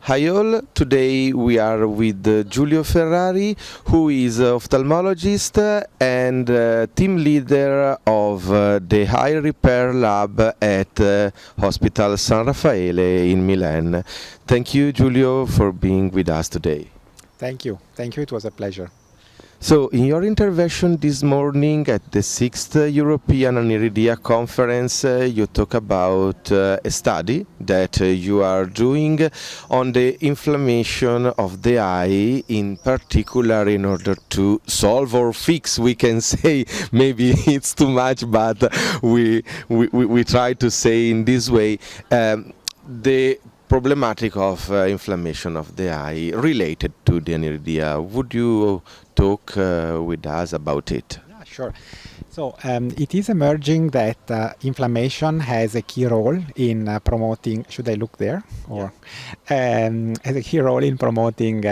Hi all, today we are with Giulio Ferrari, who is an ophthalmologist and team leader of the eye repair lab at Hospital San Raffaele in Milan. Thank you, Giulio, for being with us today. Thank you. Thank you. It was a pleasure. So, in your intervention this morning at the 6th European Aniridia Conference, you talk about a study that you are doing on the inflammation of the eye, in particular in order to solve or fix, we can say, maybe it's too much, but we try to say in this way, the problematic of inflammation of the eye related to the aniridia. Would you talk with us about it? Yeah, sure. So it is emerging that inflammation has a key role in promoting. Should I look there? Or has a key role in promoting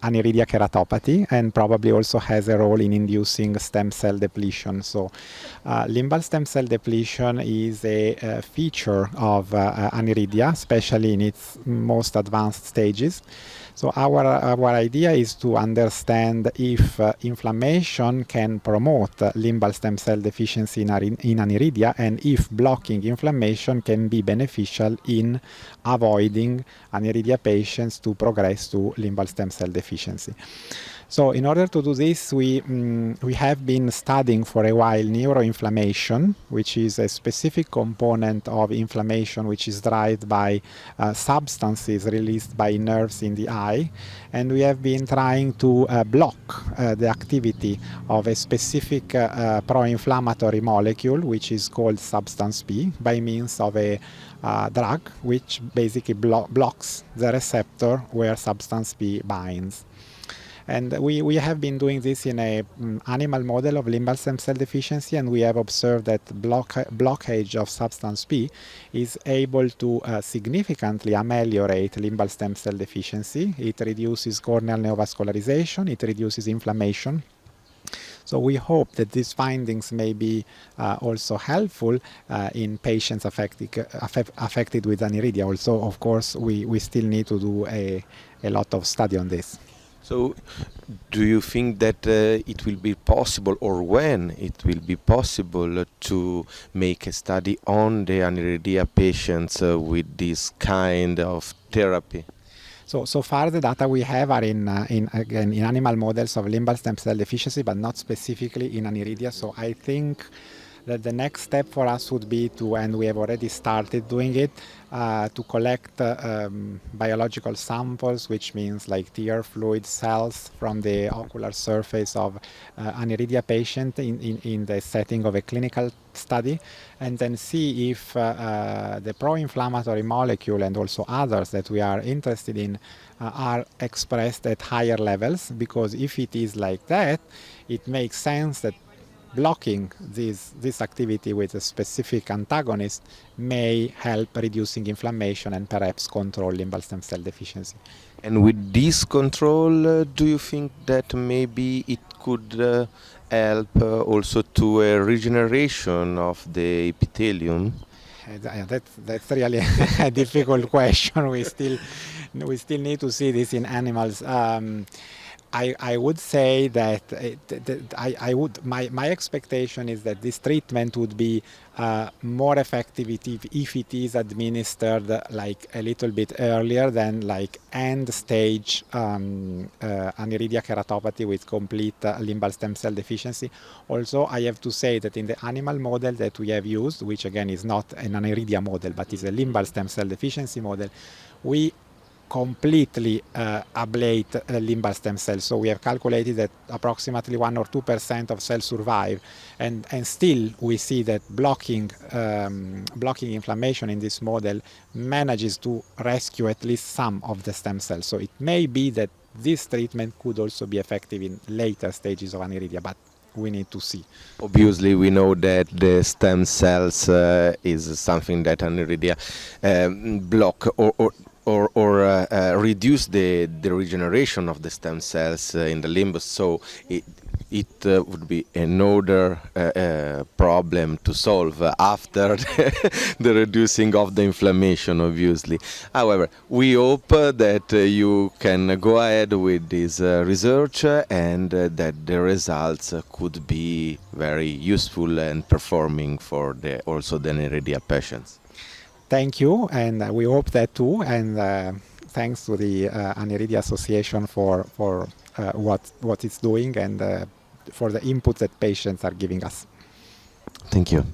aniridia keratopathy, and probably also has a role in inducing stem cell depletion. So limbal stem cell depletion is a feature of aniridia, especially in its most advanced stages. So our idea is to understand if inflammation can promote limbal stem cell deficiency in aniridia, and if blocking inflammation can be beneficial in avoiding aniridia patients to progress to limbal stem cell deficiency. So in order to do this, we have been studying for a while neuroinflammation, which is a specific component of inflammation which is driven by substances released by nerves in the eye. And we have been trying to block the activity of a specific pro-inflammatory molecule, which is called substance P, by means of a drug which basically blocks the receptor where substance P binds. And we have been doing this in an animal model of limbal stem cell deficiency, and we have observed that blockage of substance P is able to significantly ameliorate limbal stem cell deficiency. It reduces corneal neovascularization, it reduces inflammation. So we hope that these findings may be also helpful in patients affected with aniridia. Also, of course, we still need to do a lot of study on this. So, do you think that it will be possible, or when it will be possible, to make a study on the aniridia patients with this kind of therapy? So far the data we have are in animal models of limbal stem cell deficiency, but not specifically in aniridia. So I think that the next step for us would be to, and we have already started doing it, to collect biological samples, which means like tear fluid cells from the ocular surface of aniridia patient in the setting of a clinical study, and then see if the pro-inflammatory molecule and also others that we are interested in are expressed at higher levels, because if it is like that, it makes sense that blocking this activity with a specific antagonist may help reducing inflammation and perhaps control limbal stem cell deficiency. And with this control, do you think that maybe it could help also to a regeneration of the epithelium? That's really a difficult question. We still need to see this in animals. I would say that my expectation is that this treatment would be more effective if it is administered like a little bit earlier than like end stage aniridia keratopathy with complete limbal stem cell deficiency. Also, I have to say that in the animal model that we have used, which again is not an aniridia model but is a limbal stem cell deficiency model, we completely ablate limbal stem cells. So we have calculated that approximately 1 or 2% of cells survive, and still we see that blocking inflammation in this model manages to rescue at least some of the stem cells. So it may be that this treatment could also be effective in later stages of aniridia, but we need to see. Obviously, we know that the stem cells is something that aniridia block or reduce the regeneration of the stem cells in the limbus. So it would be another problem to solve after the reducing of the inflammation, obviously. However, we hope that you can go ahead with this research and that the results could be very useful and performing for also the Aniridia patients. Thank you, and we hope that too. And thanks to the Aniridia Association for what it's doing and for the input that patients are giving us. Thank you.